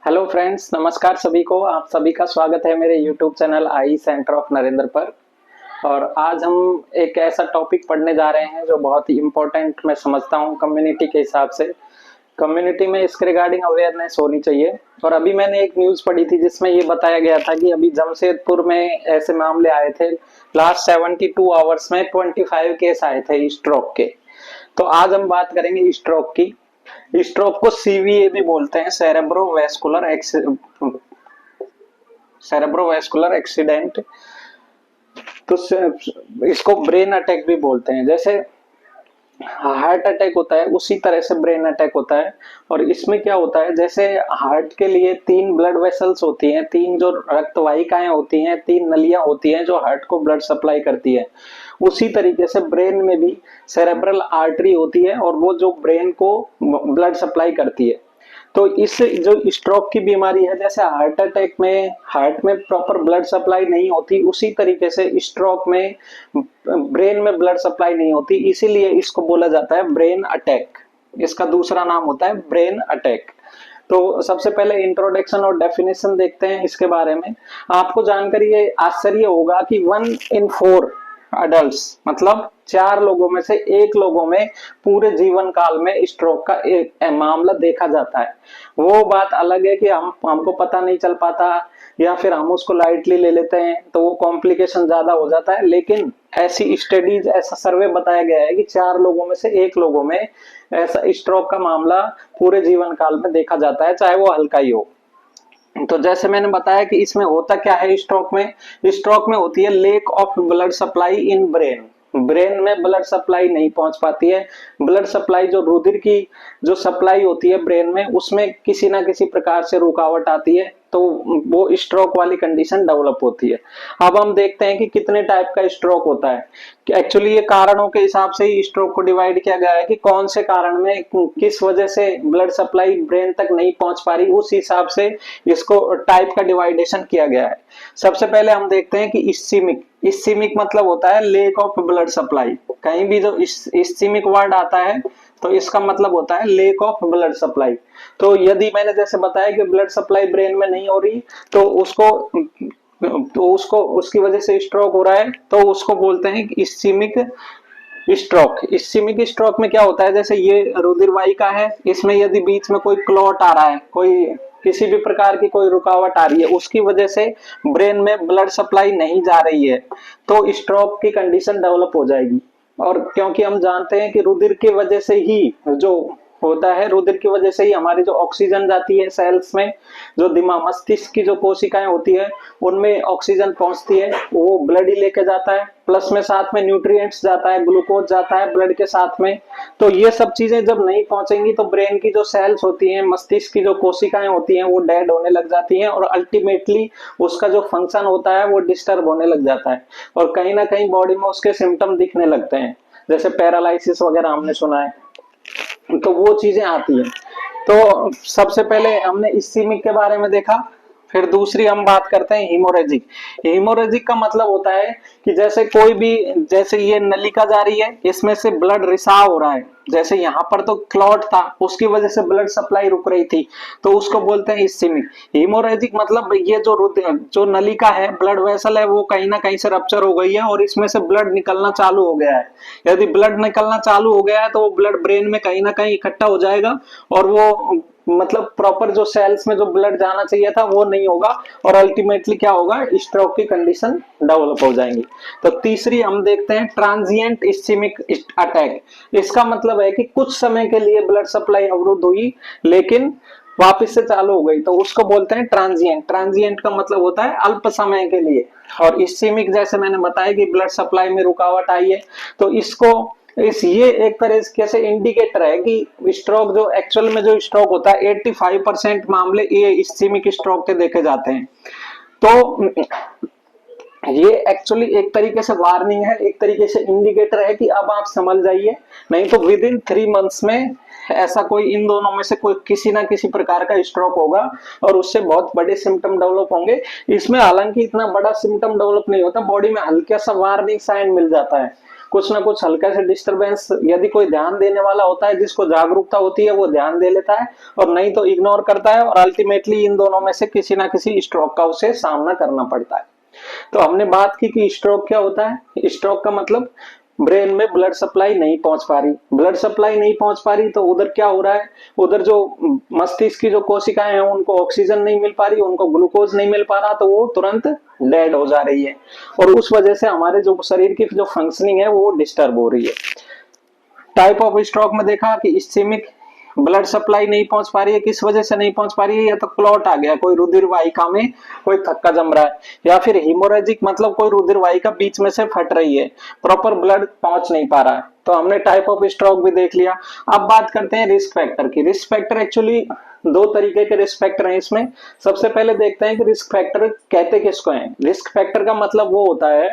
Hello friends, नमस्कार सभी को। आप सभी का स्वागत है मेरे YouTube channel I centre of Narendra पर। और आज हम एक ऐसा टॉपिक पढ़ने जा रहे हैं जो बहुत ही इम्पोर्टेंट मैं समझता हूँ कम्युनिटी के हिसाब से। कम्युनिटी में इसके रिगार्डिंग अवेयरनेस होनी चाहिए। और अभी मैंने एक न्यूज़ पढ़ी थी जिसमें ये बताया गया था कि अभी जमशेदपुर में ऐसे मामले आए थे। लास्ट 72 आवर्स में 25 केस आए थे स्ट्रोक के। तो आज हम बात करेंगे स्ट्रोक की। स्ट्रोक को सीवीए भी बोलते हैं, सेरेब्रोवैस्कुलर एक्सीडेंट। तो इसको ब्रेन अटैक भी बोलते हैं। जैसे हार्ट अटैक होता है उसी तरह से ब्रेन अटैक होता है। और इसमें क्या होता है, जैसे हार्ट के लिए 3 ब्लड वेसल्स होती हैं, 3 जो रक्त वाहिकाएं होती हैं, 3 नलियां होती हैं जो हार्ट को ब्लड सप्लाई करती है। उसी तरीके से ब्रेन में भी सेरेब्रल आर्टरी होती है और वो जो ब्रेन को ब्लड सप्लाई करती है। तो इस जो स्ट्रोक की बीमारी है, जैसे हार्ट अटैक में हार्ट में प्रॉपर ब्लड सप्लाई नहीं होती, उसी तरीके से स्ट्रोक में ब्रेन में ब्लड सप्लाई नहीं होती, इसीलिए इसको बोला जाता है ब्रेन अटैक। इसका दूसरा नाम होता है ब्रेन अटैक। तो सबसे पहले इंट्रोडक्शन और डेफिनेशन देखते हैं इसके बारे में। आपको जानकर ये आश्चर्य होगा कि 1 in 4 अडल्ट्स, मतलब 4 लोगों में से 1 लोगों में पूरे जीवन काल में स्ट्रोक का एक मामला देखा जाता है। वो बात अलग है कि हमको पता नहीं चल पाता या फिर हम उसको लाइटली ले लेते हैं तो वो कॉम्प्लिकेशन ज्यादा हो जाता है। लेकिन ऐसी स्टडीज, ऐसा सर्वे बताया गया है कि 4 लोगों में से 1 लोगों में ऐसा स्ट्रोक का मामला पूरे जीवन काल में देखा जाता है, चाहे वो हल्का ही हो। तो जैसे मैंने बताया कि इसमें होता क्या है, स्ट्रोक में होती है lake of blood supply in brain. Brain में ब्लड सप्लाई नहीं पहुंच पाती है। ब्लड सप्लाई, जो रुधिर की जो सप्लाई होती है ब्रेन में, उसमें किसी ना किसी प्रकार से रुकावट आती है, तो वो स्ट्रोक वाली कंडीशन डेवलप होती है। अब हम देखते हैं कि कितने टाइप का स्ट्रोक होता है। एक्चुअली ये कारणों के हिसाब से ही स्ट्रोक को डिवाइड किया गया है कि कौन से कारण में किस वजह से ब्लड सप्लाई ब्रेन तक नहीं पहुंच पा रही, उस हिसाब से इसको टाइप का डिवाइडेशन किया गया है। सबसे पहले हम देखते हैं कि इस्कीमिक मतलब होता है लेक ऑफ ब्लड सप्लाई। कहीं भी जो इस्कीमिक वर्ड आता है तो इसका मतलब होता है लेक ऑफ ब्लड सप्लाई। तो यदि मैंने जैसे बताया कि ब्लड सप्लाई ब्रेन में नहीं हो रही तो उसको उसकी वजह से स्ट्रोक हो रहा है, तो उसको बोलते हैं इस्कीमिक स्ट्रोक में क्या होता है, जैसे ये रुधिर वाहिका है, इसमें यदि बीच में कोई क्लॉट आ रहा है, कोई किसी भी प्रकार की कोई रुकावट आ रही है, उसकी वजह से ब्रेन में ब्लड सप्लाई नहीं जा रही है, तो स्ट्रोक की कंडीशन डेवलप हो जाएगी। और क्योंकि हम जानते हैं कि रुधिर की वजह से ही जो होता है, रुधिर की वजह से ही हमारी जो ऑक्सीजन जाती है सेल्स में, जो दिमाग मस्तिष्क की जो कोशिकाएं होती है उनमें ऑक्सीजन पहुंचती है, वो ब्लड ही लेके जाता है, प्लस में साथ में न्यूट्रिएंट्स जाता है, ग्लूकोज जाता है ब्लड के साथ में। तो ये सब चीजें जब नहीं पहुंचेंगी तो ब्रेन की जो सेल्स होती हैं, मस्तिष्क की जो कोशिकाएं होती हैं, वो डेड होने लग जाती हैं और अल्टीमेटली उसका जो फंक्शन होता है वो डिस्टर्ब होने लग जाता है और कहीं ना कहीं बॉडी में उसके सिम्टम दिखने लगते हैं, जैसे पैरालिसिस वगैरह हमने सुना है। तो वो चीजें आती हैं। तो सबसे पहले हमने इस्कीमिक के बारे में देखा। फिर दूसरी हम बात करते हैं हीमोरेजिक। हीमोरेजिक का मतलब होता है कि जैसे कोई भी, जैसे ये नलिका जा रही है, इसमें से ब्लड रिसाव हो रहा है, जैसे यहाँ पर तो क्लॉट था, उसकी वजह से ब्लड सप्लाई रुक रही थी, तो उसको बोलते हैं इस्कीमिक। हीमोरेजिक मतलब ये जो नलिका है, ब्लड वेसल है, वो कहीं ना कहीं से रप्चर हो गई है और इसमें से ब्लड निकलना चालू हो गया है। यदि ब्लड निकलना चालू हो गया है तो वो ब्लड ब्रेन में कहीं ना कहीं इकट्ठा हो जाएगा और वो मतलब प्रॉपर जो सेल्स में जो ब्लड जाना चाहिए था वो नहीं होगा और अल्टीमेटली क्या होगा, स्ट्रोक की कंडीशन डेवलप हो जाएंगी। तो तीसरी हम देखते हैं ट्रांजिएंट इस्कीमिक अटैक। इसका मतलब है कि कुछ समय के लिए ब्लड सप्लाई अवरुद्ध हुई लेकिन वापस से चालू हो गई, तो उसको बोलते हैं ट्रांजिएंट। ट्रांजिएंट का मतलब होता है अल्प समय के लिए। और इस्कीमिक जैसे मैंने बताया कि ब्लड सप्लाई में रुकावट आई है, तो ये एक तरह से इंडिकेटर है कि स्ट्रोक, जो एक्चुअल में जो स्ट्रोक होता है 85% मामले ये इस्कीमिक स्ट्रोक के देखे जाते हैं। तो ये एक्चुअली एक तरीके से वार्निंग है, एक तरीके से इंडिकेटर है कि अब आप समझ जाइए, नहीं तो विद इन 3 मंथ्स में ऐसा कोई इन दोनों में से कोई किसी ना किसी प्रकार का स्ट्रोक होगा और उससे बहुत बड़े सिम्टम डेवलप होंगे। इसमें हालांकि इतना बड़ा सिम्टम डेवलप नहीं होता, बॉडी में हल्का सा वार्निंग साइन मिल जाता है। कुछ ना कुछ हल्का से डिस्टरबेंस यदि कोई ध्यान देने वाला होता है, जिसको जागरूकता होती है, वो ध्यान दे लेता है, और नहीं तो इग्नोर करता है, और अल्टीमेटली इन दोनों में से किसी ना किसी स्ट्रोक का उसे सामना करना पड़ता है। तो हमने बात की कि स्ट्रोक क्या होता है। स्ट्रोक का मतलब ब्रेन में ब्लड सप्लाई नहीं पहुंच पा रही। ब्लड सप्लाई नहीं पहुंच पा रही तो उधर क्या हो रहा है, उधर जो मस्तिष्क की जो कोशिकाएं हैं उनको ऑक्सीजन नहीं मिल पा रही, उनको ग्लूकोज नहीं मिल पा रहा, तो वो तुरंत डेड हो जा रही है, और उस वजह से हमारे जो शरीर की जो फंक्शनिंग है वो डिस्टर्ब हो रही है। टाइप ऑफ स्ट्रोक में देखा कि इस्चेमिक ब्लड सप्लाई नहीं पहुंच पा रही है, किस वजह से नहीं पहुंच पा रही है, या तो क्लॉट आ गया, कोई रुधिर वाहिका में कोई थक्का जम रहा है, या फिर हीमोरेजिक मतलब कोई रुधिर वाहिका बीच में से फट रही है, प्रॉपर ब्लड पहुंच नहीं पा रहा है। तो हमने टाइप ऑफ स्ट्रोक भी देख लिया। अब बात करते हैं रिस्क फैक्टर की। रिस्क फैक्टर एक्चुअली दो तरीके के रिस्क फैक्टर हैं इसमें। सबसे पहले देखते हैं कि रिस्क फैक्टर कहते किसको हैं। रिस्क फैक्टर का मतलब वो होता है,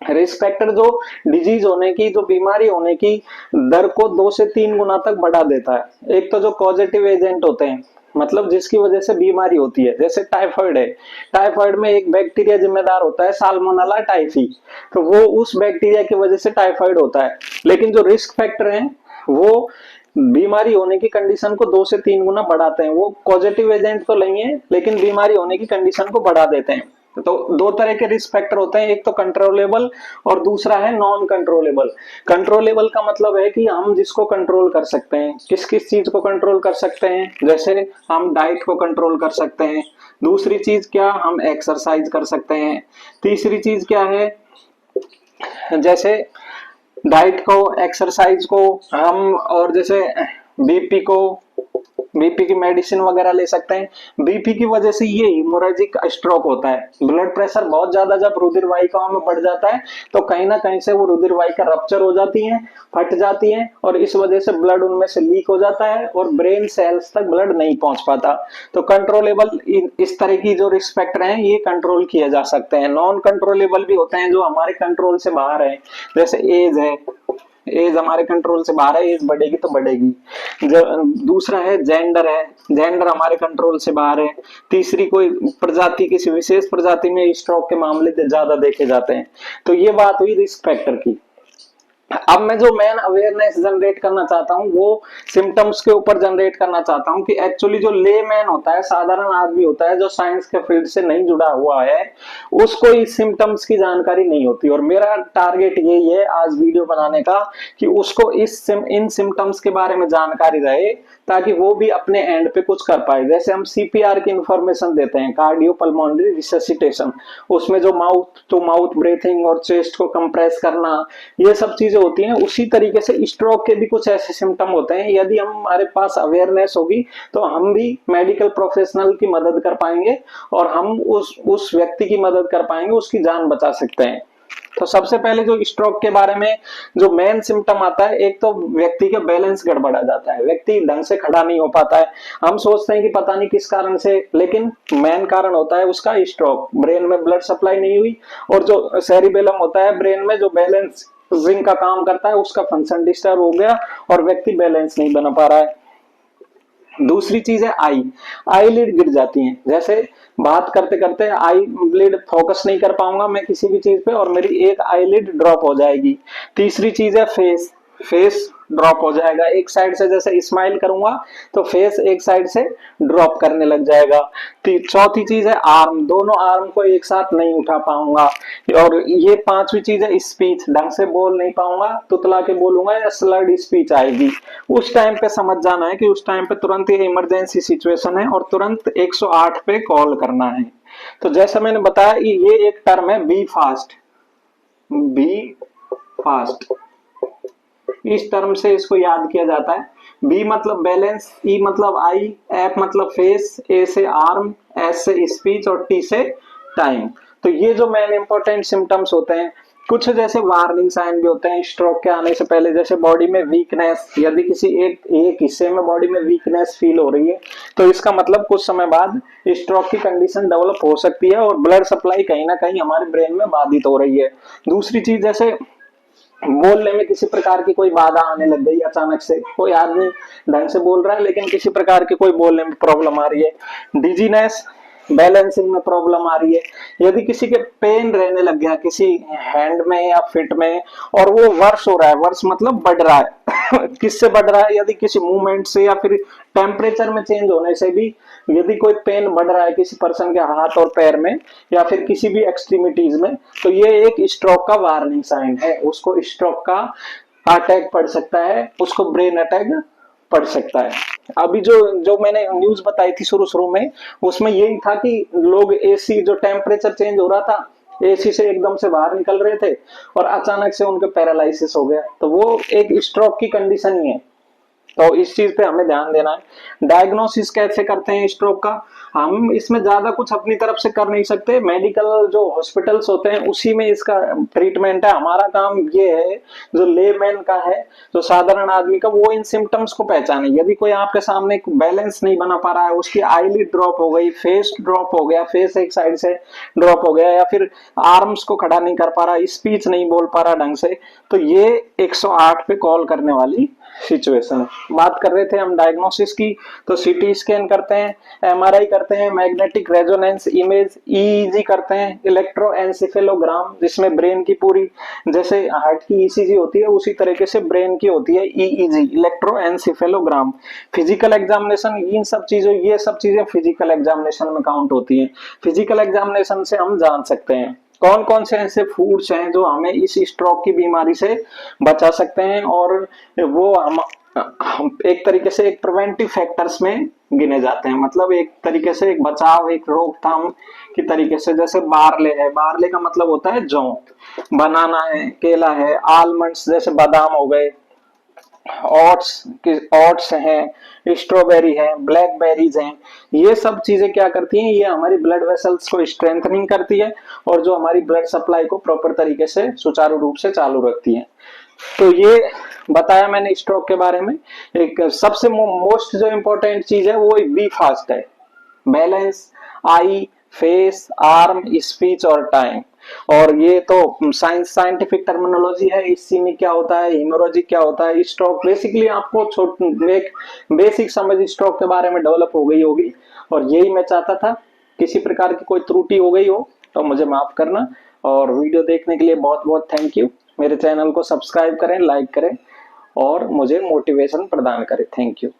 रिस्क फैक्टर जो डिजीज होने की, जो बीमारी होने की दर को 2 से 3 गुना तक बढ़ा देता है। एक तो जो कॉजेटिव एजेंट होते हैं, मतलब जिसकी वजह से बीमारी होती है, जैसे टाइफाइड है, टाइफाइड में एक बैक्टीरिया जिम्मेदार होता है साल्मोनेला टाइफी, तो वो उस बैक्टीरिया की वजह से टाइफाइड होता है। लेकिन जो रिस्क फैक्टर हैं वो बीमारी होने की कंडीशन को 2 से 3 गुना बढ़ाते हैं। वो पॉजिटिव एजेंट तो नहीं है, लेकिन बीमारी होने की कंडीशन को बढ़ा देते हैं। तो दो तरह के रिस्क फैक्टर होते हैं, एक तो कंट्रोलेबल और दूसरा है नॉन कंट्रोलेबल। कंट्रोलेबल का मतलब है कि हम जिसको कंट्रोल कर सकते हैं। किस किस चीज को कंट्रोल कर सकते हैं, जैसे हम डाइट को कंट्रोल कर सकते हैं। दूसरी चीज क्या, हम एक्सरसाइज कर सकते हैं। तीसरी चीज क्या है, जैसे डाइट को, एक्सरसाइज को हम, और जैसे बीपी को, बीपी की मेडिसिन वगैरह ले सकते हैं। बीपी की वजह से ये हिमोरेजिक स्ट्रोक होता है। ब्लड प्रेशर बहुत ज्यादा जब रुधिर वाहिकाओं में बढ़ जाता है तो कहीं ना कहीं से वो रुधिर वाहिका रप्चर हो जाती है, फट जाती है, और इस वजह से ब्लड उनमें से लीक हो जाता है और ब्रेन सेल्स तक ब्लड नहीं पहुंच पाता। तो कंट्रोलेबल इस तरह की जो रिस्क फैक्टर हैं ये कंट्रोल किए जा सकते हैं। नॉन कंट्रोलेबल भी होते हैं जो हमारे कंट्रोल से बाहर है, जैसे एज है, एज हमारे कंट्रोल से बाहर है, एज बढ़ेगी तो बढ़ेगी। दूसरा है जेंडर है, जेंडर हमारे कंट्रोल से बाहर है। तीसरी कोई प्रजाति, किसी विशेष प्रजाति में स्ट्रोक के मामले ज्यादा देखे जाते हैं। तो ये बात हुई रिस्क फैक्टर की। अब मैं जो मेन अवेयरनेस जनरेट करना चाहता हूँ वो सिम्टम्स के ऊपर जनरेट करना चाहता हूँ कि एक्चुअली जो ले मैन होता है, साधारण आदमी होता है जो साइंस के फील्ड से नहीं जुड़ा हुआ है, उसको इस सिम्टम्स की जानकारी नहीं होती। और मेरा टारगेट यही है आज वीडियो बनाने का कि उसको इन सिम्टम्स के बारे में जानकारी रहे, ताकि वो भी अपने एंड पे कुछ कर पाए। जैसे हम सीपीआर की इंफॉर्मेशन देते हैं, कार्डियो पल्मोनरी रिससिटेशन, उसमें जो माउथ टू माउथ ब्रीथिंग और चेस्ट को कंप्रेस करना, ये सब चीजें होती हैं। उसी तरीके से स्ट्रोक के भी कुछ ऐसे सिम्टम होते हैं। यदि हमारे पास अवेयरनेस होगी तो हम भी मेडिकल प्रोफेशनल की मदद कर पाएंगे और हम उस व्यक्ति की मदद कर पाएंगे, उसकी जान बचा सकते हैं। तो सबसे पहले जो स्ट्रोक के बारे में जो मेन सिम्टम आता है, एक तो व्यक्ति का बैलेंस गड़बड़ा जाता है, व्यक्ति ढंग से खड़ा नहीं हो पाता है। हम सोचते हैं कि पता नहीं किस कारण से, लेकिन मेन कारण होता है उसका स्ट्रोक। ब्रेन में ब्लड सप्लाई नहीं हुई, और जो सेरिबेलम होता है ब्रेन में जो बैलेंस जिंक का काम करता है, उसका फंक्शन डिस्टर्ब हो गया और व्यक्ति बैलेंस नहीं बना पा रहा है। दूसरी चीज है आई लिड गिर जाती है। जैसे बात करते करते आई लिड फोकस नहीं कर पाऊंगा मैं किसी भी चीज पे, और मेरी एक आई लिड ड्रॉप हो जाएगी। तीसरी चीज है फेस ड्रॉप हो जाएगा। एक साइड से जैसे स्माइल करूंगा तो फेस एक साइड से ड्रॉप करने लग जाएगा। चौथी चीज है आर्म, दोनों आर्म को एक साथ नहीं उठा पाऊंगा। और ये पांचवी चीज है स्पीच, ढंग से बोल नहीं पाऊंगा, तुतला के बोलूंगा या स्लर्ड स्पीच आएगी। उस टाइम पे समझ जाना है कि उस टाइम पे तुरंत ये इमरजेंसी सिचुएशन है और तुरंत 108 पे कॉल करना है। तो जैसा मैंने बताया ये एक टर्म है बी फास्ट। इस टर्म से इसको याद किया जाता है। बी मतलब बैलेंस, ई मतलब आई, एफ मतलब फेस, ए से आर्म, एस से स्पीच और टी से टाइम। तो ये जो मेन इंपॉर्टेंट सिम्टम्स होते हैं। कुछ जैसे वार्निंग साइन भी होते हैं स्ट्रोक के आने से पहले, जैसे बॉडी में वीकनेस, यदि किसी एक हिस्से में बॉडी में वीकनेस फील हो रही है तो इसका मतलब कुछ समय बाद स्ट्रोक की कंडीशन डेवलप हो सकती है और ब्लड सप्लाई कहीं ना कहीं हमारे ब्रेन में बाधित हो रही है। दूसरी चीज, जैसे बोलने में किसी प्रकार की कोई बाधा आने लग गई, अचानक से कोई आदमी ढंग से बोल रहा है लेकिन किसी प्रकार की कोई बोलने में प्रॉब्लम आ रही है। डिजीनेस, बैलेंसिंग में प्रॉब्लम आ रही है, यदि किसी के पेन रहने लग गया किसी हैंड में या फिट में, और वो वर्स हो रहा है, वर्स मतलब बढ़ रहा है किससे बढ़ रहा है, यदि किसी मूवमेंट से या फिर टेम्परेचर में चेंज होने से भी यदि कोई पेन बढ़ रहा है किसी पर्सन के हाथ और पैर में या फिर किसी भी एक्सट्रीमिटीज में, तो ये एक स्ट्रोक का वार्निंग साइन है, उसको स्ट्रोक का अटैक पड़ सकता है, उसको ब्रेन अटैक पड़ सकता है। अभी जो जो मैंने न्यूज बताई थी शुरू शुरू में, उसमें यही था कि लोग एसी, जो टेम्परेचर चेंज हो रहा था, एसी से एकदम से बाहर निकल रहे थे और अचानक से उनके पैरालिसिस हो गया, तो वो एक स्ट्रोक की कंडीशन ही है। तो इस चीज पे हमें ध्यान देना है। डायग्नोसिस कैसे करते हैं स्ट्रोक का, हम इसमें ज्यादा कुछ अपनी तरफ से कर नहीं सकते, मेडिकल जो हॉस्पिटल्स होते हैं उसी में इसका ट्रीटमेंट है। हमारा काम ये है, जो लेमैन का है, जो साधारण आदमी का, वो इन सिम्टम्स को पहचाने। यदि कोई आपके सामने बैलेंस नहीं बना पा रहा है, उसकी आईलिड ड्रॉप हो गई, फेस ड्रॉप हो गया, फेस एक साइड से ड्रॉप हो गया, या फिर आर्म्स को खड़ा नहीं कर पा रहा, स्पीच नहीं बोल पा रहा ढंग से, तो ये 108 पे कॉल करने वाली सिचुएशन है। बात कर रहे थे हम डायग्नोसिस की, तो सीटी स्कैन करते हैं, एमआरआई करते हैं, मैग्नेटिक रेजोनेंस इमेज, ईईजी करते हैं, इलेक्ट्रोएन्सेफेलोग्राम जिसमें ब्रेन की पूरी, जैसे हार्ट की ईसीजी होती है उसी तरीके से ब्रेन की होती है ईईजी, इलेक्ट्रोएन्सेफेलोग्राम। फिजिकल एग्जामिनेशन, इन सब चीजों, ये सब चीजें फिजिकल एग्जामिनेशन में काउंट होती है। फिजिकल एग्जामिनेशन से हम जान सकते हैं कौन कौन से ऐसे फूड्स हैं जो हमें इस स्ट्रोक की बीमारी से बचा सकते हैं, और वो हम एक तरीके से एक प्रिवेंटिव फैक्टर्स में गिने जाते हैं, मतलब एक तरीके से एक बचाव, एक रोकथाम की तरीके से। जैसे बार्ले है, बार्ले का मतलब होता है जौ, बनाना है, केला है, आलमंड्स जैसे बादाम हो गए, ओट्स हैं, स्ट्रॉबेरी है, ब्लैकबेरीज हैं, ये सब चीजें क्या करती हैं, ये हमारी ब्लड वेसल्स को स्ट्रेंथनिंग करती है और जो हमारी ब्लड सप्लाई को प्रॉपर तरीके से सुचारू रूप से चालू रखती है। तो ये बताया मैंने स्ट्रोक के बारे में। एक सबसे मोस्ट जो इम्पोर्टेंट चीज है वो बी फास्ट है, बैलेंस, आई, फेस, आर्म, स्पीच और टाइम। और ये तो साइंटिफिक टर्मिनोलॉजी है, इसी में क्या होता है, हीमोरेजिक क्या होता है, स्ट्रोक, बेसिकली आपको एक बेसिक समझ स्ट्रोक के बारे में डेवलप हो गई होगी। और यही मैं चाहता था, किसी प्रकार की कोई त्रुटि हो गई हो तो मुझे माफ करना। और वीडियो देखने के लिए बहुत बहुत थैंक यू। मेरे चैनल को सब्सक्राइब करें, लाइक करें और मुझे मोटिवेशन प्रदान करें। Thank you.